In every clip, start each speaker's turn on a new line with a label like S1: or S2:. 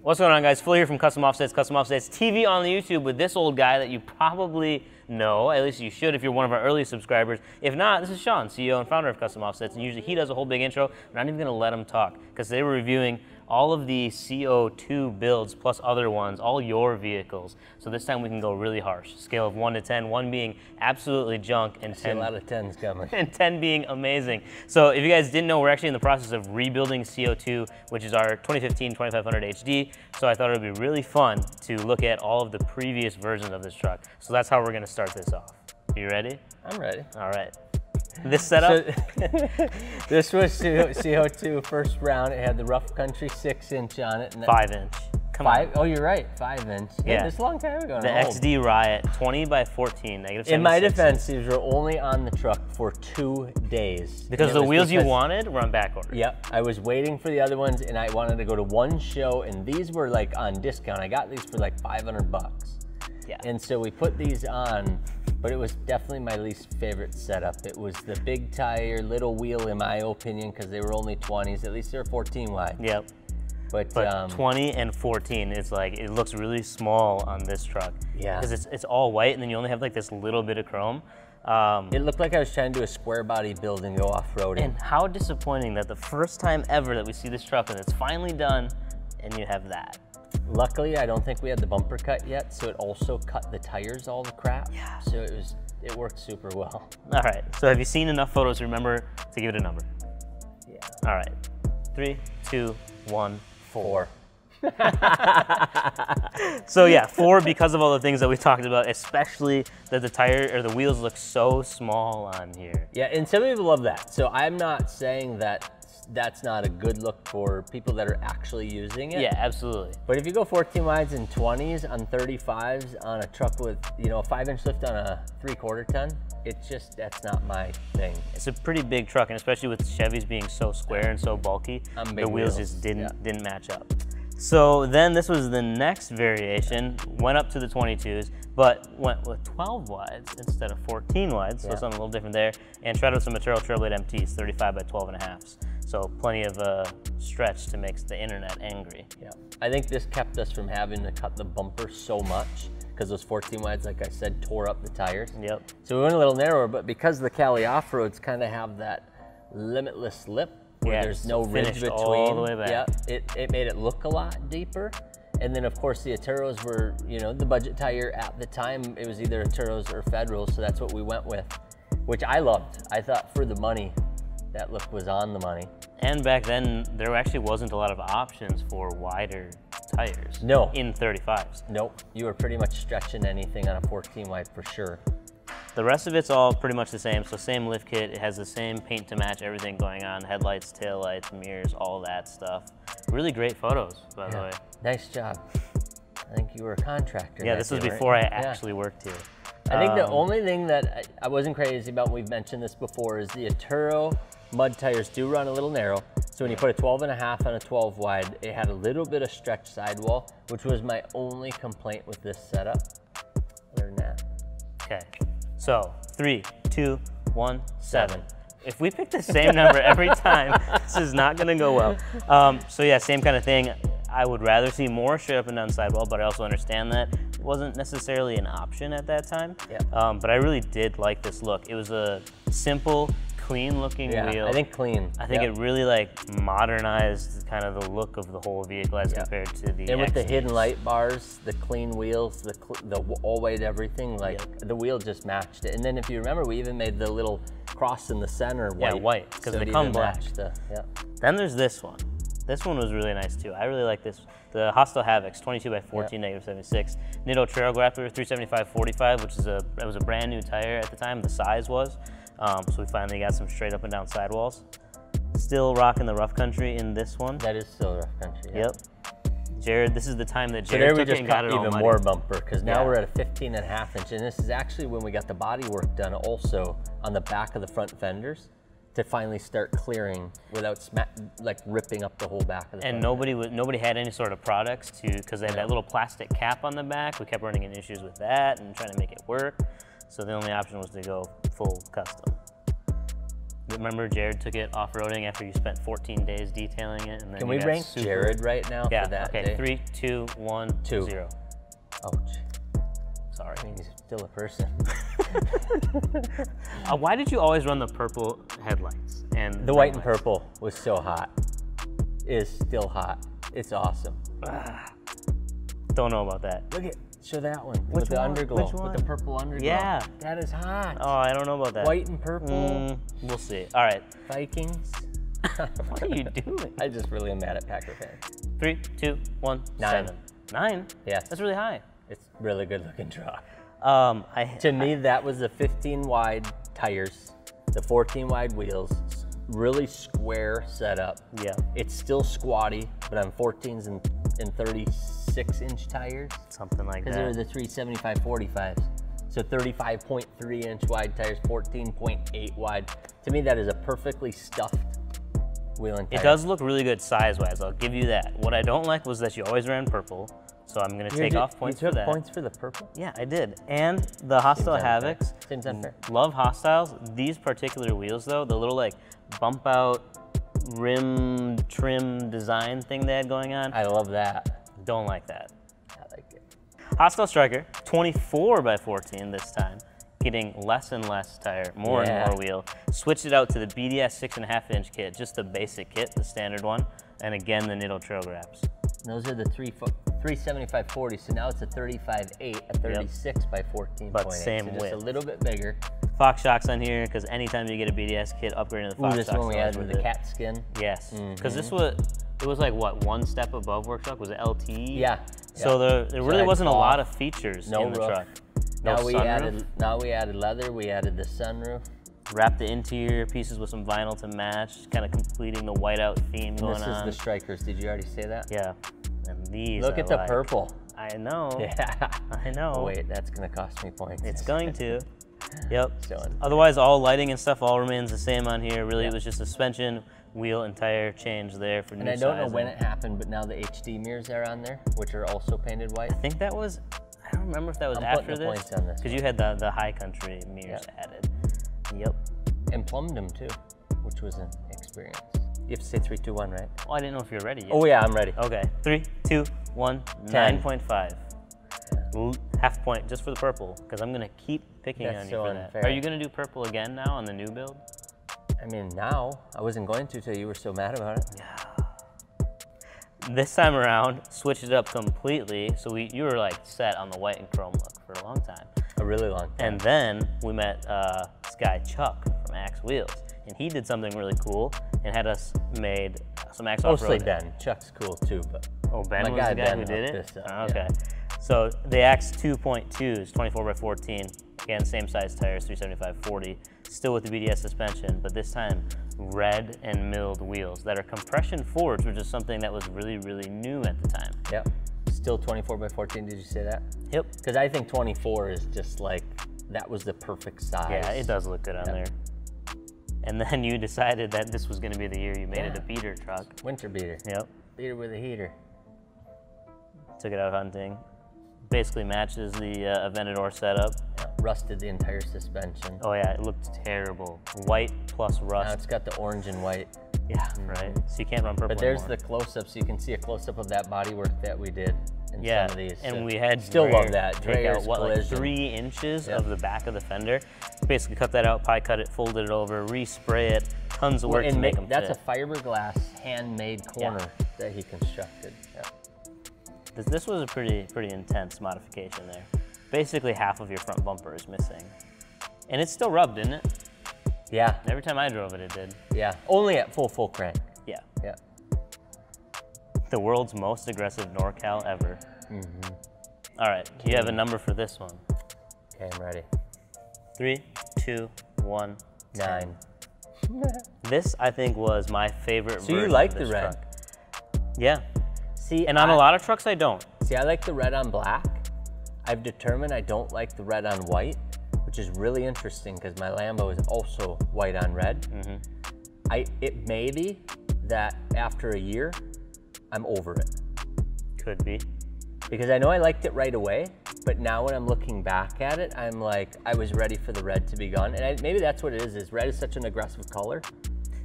S1: What's going on, guys? Phil here from Custom Offsets TV on the YouTube with this old guy that you probably know, at least you should if you're one of our early subscribers. If not, this is Sean, CEO and founder of Custom Offsets, and usually he does a whole big intro. I'm not even gonna let him talk, because today we're reviewing all of the CO2 builds plus other ones, all your vehicles. So this time we can go really harsh. Scale of 1 to 10, 1 being absolutely junk and 10,
S2: a lot of 10s coming.
S1: and 10 being amazing. So if you guys didn't know, we're actually in the process of rebuilding CO2, which is our 2015 2500 HD. So I thought it would be really fun to look at all of the previous versions of this truck. So that's how we're gonna start this off. You ready?
S2: I'm ready.
S1: All right. This setup?
S2: So, this was CO2 first round. It had the Rough Country 6-inch on it. And
S1: 5-inch. Come on.
S2: Oh, you're right, 5-inch.
S1: Yeah.
S2: This is a long time ago.
S1: The XD Riot, 20 by 14, negative 76.
S2: In my defense, these were only on the truck for 2 days.
S1: Because the wheels you wanted were on back order.
S2: Yep, I was waiting for the other ones and I wanted to go to one show and these were like on discount. I got these for like 500 bucks.
S1: Yeah.
S2: And so we put these on, but it was definitely my least favorite setup. It was the big tire, little wheel in my opinion, because they were only 20s. At least they're 14 wide.
S1: Yep.
S2: But
S1: 20 and 14, it's like, it looks really small on this truck.
S2: Yeah.
S1: Because it's all white and then you only have like this little bit of chrome.
S2: It looked like I was trying to do a square body build and go off-roading.
S1: And how disappointing that the first time ever that we see this truck and it's finally done and you have that.
S2: Luckily, I don't think we had the bumper cut yet, so it also cut the tires, all the crap.
S1: Yeah.
S2: So it worked super well.
S1: All right, so have you seen enough photos to remember to give it a number?
S2: Yeah.
S1: All right, 3, 2, 1, 4. So yeah, 4 because of all the things that we talked about, especially that the tire or the wheels look so small on here.
S2: Yeah, and some people love that. So I'm not saying that that's not a good look for people that are actually using it.
S1: Yeah, absolutely.
S2: But if you go 14 wides and 20s on 35s on a truck with, you know, a 5-inch lift on a 3/4 ton, it's just, that's not my thing.
S1: It's a pretty big truck, and especially with Chevys being so square and so bulky, the wheels just didn't match up. So then this was the next variation, went up to the 22s, but went with 12 wides instead of 14 wides, so something a little different there, and tried out some Material Trailblade MTs, 35 by 12.5s. So plenty of stretch to make the internet angry.
S2: Yeah, I think this kept us from having to cut the bumper so much, because those 14 wides, like I said, tore up the tires.
S1: Yep.
S2: So we went a little narrower, but because the Cali off-roads kind of have that limitless lip, where there's no ridge between.
S1: All the way back.
S2: Yeah, it made it look a lot deeper. And then of course the Aturos were, you know, the budget tire at the time. It was either Aturos or Federals, so that's what we went with, which I loved. I thought for the money, that look was on the money.
S1: And back then, there actually wasn't a lot of options for wider tires.
S2: No.
S1: In 35s.
S2: Nope, you were pretty much stretching anything on a 14 wide for sure.
S1: The rest of it's all pretty much the same. So same lift kit, it has the same paint to match everything going on, headlights, taillights, mirrors, all that stuff. Really great photos, by the way.
S2: Nice job. I think you were a contractor.
S1: Yeah, this was before I actually worked here.
S2: I think the only thing that I wasn't crazy about, we've mentioned this before, is the Aturo mud tires do run a little narrow. So when you put a 12.5 on a 12 wide, it had a little bit of stretch sidewall, which was my only complaint with this setup. Other than that.
S1: Okay, so 3, 2, 1, 7. If we pick the same number every time, this is not gonna go well. So yeah, same kind of thing. I would rather see more straight up and down sidewall, but I also understand that it wasn't necessarily an option at that time.
S2: Yeah.
S1: But I really did like this look. It was a simple, clean looking wheel.
S2: I think clean.
S1: I think it really like modernized kind of the look of the whole vehicle as compared to the
S2: And with
S1: XD.
S2: the hidden light bars, the clean wheels, the all white everything, like the wheel just matched it. And then if you remember, we even made the little cross in the center white.
S1: Yeah, white, because
S2: so
S1: they
S2: it
S1: come
S2: even
S1: black.
S2: matched the,
S1: Then there's this one. This one was really nice too. I really like this. The Hostile Havocs, 22 by 14, negative 76. Nitto Trail Grappler, 375/45, which is it was a brand new tire at the time. The size was. So we finally got some straight up and down sidewalls. Still rocking the Rough Country in this one.
S2: That is still Rough Country. Yeah.
S1: Yep. Jared, this is the time that
S2: So
S1: Jared
S2: there we
S1: took it
S2: just
S1: and got
S2: cut
S1: it all
S2: even
S1: muddy.
S2: more bumper, because now
S1: Yeah.
S2: we're at a 15.5 inch, and this is actually when we got the body work done also on the back of the front fenders to finally start clearing without like ripping up the whole back of the
S1: And
S2: front
S1: nobody had any sort of products because they had that little plastic cap on the back. We kept running into issues with that and trying to make it work. So the only option was to go full custom. Remember Jared took it off-roading after you spent 14 days detailing it? And then
S2: Can
S1: you
S2: we
S1: got
S2: rank
S1: super...
S2: Jared right now
S1: Yeah,
S2: for that
S1: okay,
S2: day?
S1: 3, 2, 1,
S2: 2.
S1: 0.
S2: Ouch.
S1: Sorry.
S2: I mean, he's still a person.
S1: Why did you always run the purple headlights? And
S2: The white and
S1: ring lights?
S2: purple was so hot. Is still hot. It's awesome.
S1: Don't know about that.
S2: Look at, show that one.
S1: Which
S2: with the
S1: one?
S2: underglow.
S1: Which
S2: With
S1: one?
S2: the purple underglow.
S1: Yeah.
S2: That is hot.
S1: Oh, I don't know about that.
S2: White and purple.
S1: We'll see. All right.
S2: Vikings.
S1: What are you doing?
S2: I just really am mad at Packer fans.
S1: 3, 2, 1,
S2: 9.
S1: 7. 9?
S2: Yes.
S1: That's really high.
S2: It's really good looking truck.
S1: To
S2: To me, that was the 15 wide tires, the 14 wide wheels, really square setup.
S1: Yeah.
S2: It's still squatty, but on 14s and 36-inch tires.
S1: Something like
S2: Because they were
S1: that.
S2: the 375 45s. So 35.3 inch wide tires, 14.8 wide. To me, that is a perfectly stuffed wheel and tire.
S1: It does look really good size-wise. I'll give you that. What I don't like was that you always ran purple. So I'm going to take off points
S2: you
S1: for
S2: took
S1: that.
S2: points for the purple?
S1: Yeah, I did. And the Hostile
S2: Seems unfair.
S1: Havocs.
S2: Seems unfair.
S1: Love Hostiles. These particular wheels, though, the little like bump out rim trim design thing they had going on,
S2: I love that.
S1: don't like that.
S2: I like it.
S1: Hostile Striker, 24 by 14 this time, getting less and less tire, more
S2: Yeah.
S1: and more wheel. Switched it out to the BDS 6.5-inch kit, just the basic kit, the standard one, and again the Nitto trail grabs.
S2: Those are the 375 40, so now it's a 35.8, a 36 by 14.8.
S1: But same
S2: so just
S1: width.
S2: a little bit bigger.
S1: Fox shocks on here, because anytime you get a BDS kit, upgrade to the
S2: Ooh,
S1: Fox
S2: this
S1: shocks.
S2: one we
S1: always
S2: added with
S1: worth
S2: the
S1: it.
S2: cat skin.
S1: Yes, because this was, it was like what, one step above Workshock? Was it LT?
S2: Yeah.
S1: So there
S2: So
S1: really
S2: I'd
S1: wasn't a
S2: call
S1: lot
S2: off.
S1: of features
S2: No
S1: in the
S2: roof.
S1: truck. No
S2: Now we
S1: sunroof.
S2: added leather, we added the sunroof.
S1: Wrap the interior pieces with some vinyl to match, kind of completing the whiteout theme going
S2: This is
S1: on.
S2: the Strikers. Did you already say that?
S1: Yeah, and these
S2: Look
S1: I
S2: at the
S1: like.
S2: purple.
S1: I know.
S2: Yeah.
S1: I know.
S2: Oh, wait, that's gonna cost me points.
S1: It's going to. Yep.
S2: So unfair.
S1: Otherwise, all lighting and stuff all remains the same on here. Really,
S2: Yeah.
S1: it was just suspension, wheel, and tire change there for
S2: And
S1: new
S2: I don't know
S1: sizing.
S2: when it happened, but now the HD mirrors are on there, which are also painted white.
S1: I think that was. I don't remember if that was
S2: I'm
S1: after
S2: putting the
S1: this.
S2: points on this
S1: Because you had the High Country mirrors added. Yep.
S2: And plumbed them too, which was an experience. You have to say 3, 2, 1, right?
S1: Oh, I didn't know if you're ready yet.
S2: Oh yeah, I'm ready.
S1: Okay. 3, 2, 1.
S2: 10.
S1: 9.5. Half point just for the purple, because I'm gonna keep picking
S2: That's
S1: on you
S2: so
S1: for that.
S2: unfair.
S1: Are you gonna do purple again now on the new build?
S2: I mean, now, I wasn't going to till you were so mad about it.
S1: This time around, switched it up completely. So you were like set on the white and chrome look for a long time.
S2: A really long time.
S1: And then we met this guy Chuck from Axe Wheels, and he did something really cool and had us made some Axe
S2: Mostly
S1: off-road.
S2: Ben. Chuck's cool too, but
S1: Oh, Ben
S2: My
S1: was
S2: guy
S1: the guy
S2: Ben
S1: who did
S2: hooked
S1: it?
S2: this up,
S1: Oh, okay. So the Axe 2.2s, 24 by 14. Again, same size tires, 375 40. Still with the BDS suspension, but this time red and milled wheels that are compression forged, which is something that was really, really new at the time.
S2: yep. Still 24 by 14, did you say that?
S1: Yep.
S2: Because I think 24 is just like, that was the perfect size.
S1: Yeah, it does look good on there. And then you decided that this was going to be the year you made it a beater truck.
S2: Winter beater.
S1: Yep.
S2: Beater with a heater.
S1: Took it out hunting. Basically matches the Aventador setup.
S2: Yeah, rusted the entire suspension.
S1: Oh yeah, it looked terrible. White plus
S2: Now
S1: rust.
S2: it's got the orange and white.
S1: Yeah, right. So you can't run purple
S2: But there's
S1: anymore.
S2: the close-up, so you can see a close-up of that bodywork that we did in
S1: Yeah,
S2: some of these.
S1: and
S2: So
S1: we had
S2: still
S1: Dreyer
S2: love that.
S1: take out
S2: Dreyer's
S1: what, like
S2: collision.
S1: 3 inches
S2: Yep.
S1: of the back of the fender. Basically cut that out, pie cut it, folded it over, respray it. Tons of work to
S2: And
S1: make them
S2: that's
S1: fit.
S2: a fiberglass handmade corner that he constructed. Yeah.
S1: This was a pretty intense modification there. Basically half of your front bumper is missing. And it's still rubbed, isn't it?
S2: Yeah,
S1: Every time I drove it, it did.
S2: yeah. Only at full crank.
S1: Yeah.
S2: Yeah.
S1: The world's most aggressive NorCal ever. All right, you have a number for this one.
S2: Okay, I'm ready.
S1: 3, 2, 1,
S2: 9.
S1: This, I think, was my favorite
S2: So you
S1: version
S2: like
S1: of
S2: the
S1: this
S2: red?
S1: truck. Yeah.
S2: See,
S1: And on a lot of trucks, I don't.
S2: See, I like the red on black. I've determined I don't like the red on white, which is really interesting because my Lambo is also white on red. It may be that after a year, I'm over it.
S1: Could be.
S2: Because I know I liked it right away, But now when I'm looking back at it, I'm like, I was ready for the red to be gone. And maybe that's what it is red is such an aggressive color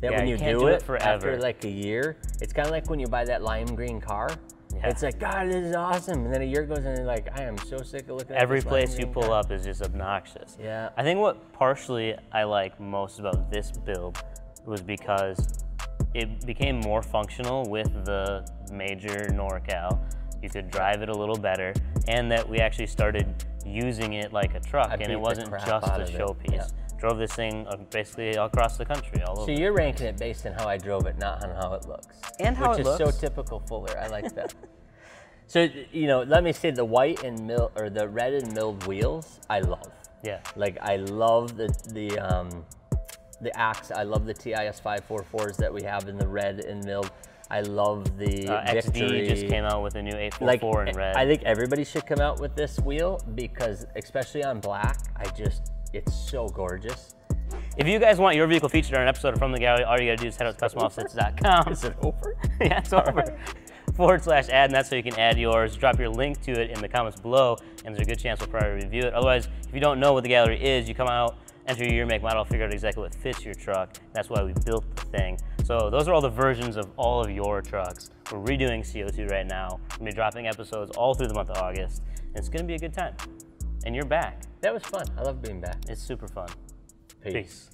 S2: that when you
S1: can't
S2: do it
S1: forever.
S2: after like a year, it's kind of like when you buy that lime green car. Yeah. It's like, God, this is awesome. And then a year goes and you're like, I am so sick of looking at
S1: every
S2: this
S1: place you pull up is just obnoxious.
S2: Yeah.
S1: I think what partially I like most about this build was because it became more functional with the major NorCal. You could drive it a little better, and that we actually started using it like a truck, and it wasn't just a showpiece. Yeah. Drove this thing basically across the country, all over.
S2: So you're ranking it based on how I drove it, not on how it looks.
S1: And how it looks.
S2: Which is so typical Fuller. I like that. So, you know, let me say the white and the red and milled wheels, I love.
S1: Yeah.
S2: Like I love the Axe. I love the TIS 544s that we have in the red and milled. I love the
S1: XD just came out with a new 844 in red.
S2: I think everybody should come out with this wheel because, especially on black, it's so gorgeous.
S1: If you guys want your vehicle featured on an episode of From the Gallery, all you gotta do is head out to CustomOffsets.com.
S2: Is it over?
S1: Yeah, it's over. /add, and that's how you can add yours. Drop your link to it in the comments below, and there's a good chance we'll probably review it. Otherwise, if you don't know what the gallery is, you come out, enter your year, make, model, figure out exactly what fits your truck. That's why we built the thing. So those are all the versions of all of your trucks. We're redoing CO2 right now. We're gonna be dropping episodes all through the month of August, and it's gonna be a good time. And you're back.
S2: That was fun. I love being back.
S1: It's super fun.
S2: Peace.